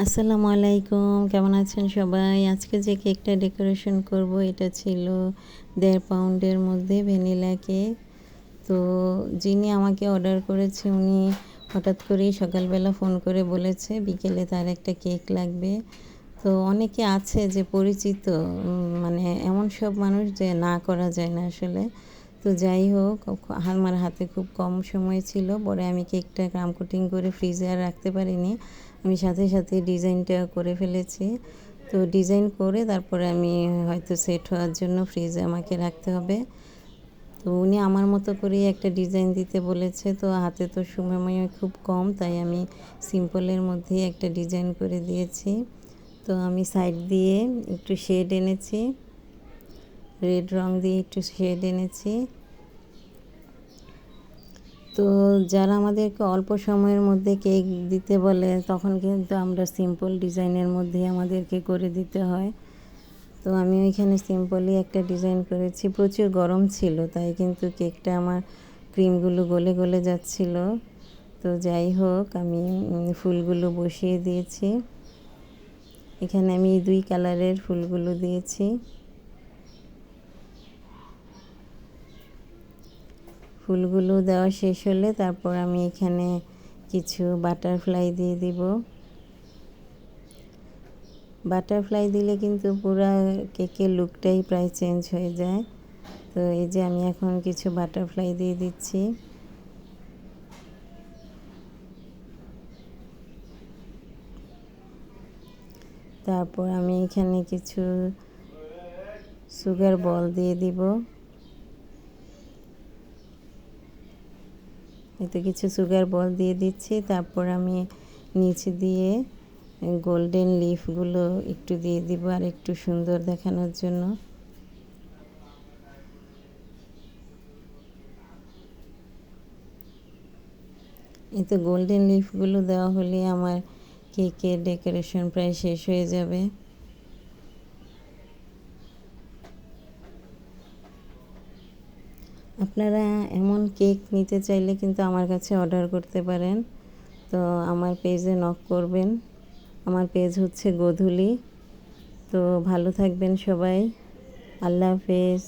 আসসালামু আলাইকুম, কেমন আছেন সবাই? আজকে যে কেকটা ডেকোরেশন করব এটা ছিল 1.5 পাউন্ডের মধ্যে ভ্যানিলা কেক। তো যিনি আমাকে অর্ডার করেছে উনি হঠাৎ করেই সকালবেলা ফোন করে বলেছে বিকেলে তার একটা কেক লাগবে। তো অনেকে আছে যে পরিচিত, মানে এমন সব মানুষ যে না করা যায় না আসলে। তো যাই হোক, আমার হাতে খুব কম সময় ছিল, পরে আমি কেকটা ক্রাম কোটিং করে ফ্রিজে আর রাখতে পারিনি। আমি সাথে সাথে ডিজাইনটা করে ফেলেছি। তো ডিজাইন করে তারপরে আমি হয়তো সেট হওয়ার জন্য ফ্রিজে আমাকে রাখতে হবে। তো উনি আমার মতো করেই একটা ডিজাইন দিতে বলেছে। তো হাতে তো সময় খুব কম, তাই আমি সিম্পলের মধ্যেই একটা ডিজাইন করে দিয়েছি। তো আমি সাইড দিয়ে একটু শেড এনেছি, রেড রং দিয়ে একটু শেড এনেছি। তো যারা আমাদেরকে অল্প সময়ের মধ্যে কেক দিতে বলে তখন কিন্তু আমরা সিম্পল ডিজাইনের মধ্যেই আমাদেরকে করে দিতে হয়। তো আমি ওইখানে সিম্পলই একটা ডিজাইন করেছি। প্রচুর গরম ছিল, তাই কিন্তু কেকটা আমার ক্রিমগুলো গলে গলে যাচ্ছিল। তো যাই হোক, আমি ফুলগুলো বসিয়ে দিয়েছি। এখানে আমি 2 কালারের ফুলগুলো দিয়েছি। ফুলগুলো দেওয়া শেষ হলে তারপর আমি এখানে কিছু বাটারফ্লাই দিয়ে দিব। বাটারফ্লাই দিলে কিন্তু পুরা কেকের লুকটাই প্রায় চেঞ্জ হয়ে যায়। তো এই যে আমি এখন কিছু বাটারফ্লাই দিয়ে দিচ্ছি। তারপর আমি এখানে কিছু সুগার বল দিয়ে দিব। এতে কিছু সুগার বল দিয়ে দিচ্ছি। তারপর আমি নিচে দিয়ে গোল্ডেন লিফগুলো একটু দিয়ে দিব আর একটু সুন্দর দেখানোর জন্য। এতে গোল্ডেন লিফগুলো দেওয়া হলে আমার কেকের ডেকোরেশন প্রায় শেষ হয়ে যাবে। আপনারা এমন কেক নিতে চাইলে কিন্তু আমার কাছে অর্ডার করতে পারেন। তো আমার পেজে নক করবেন। আমার পেজ হচ্ছে গোধূলি। তো ভালো থাকবেন সবাই। আল্লাহ হাফেজ।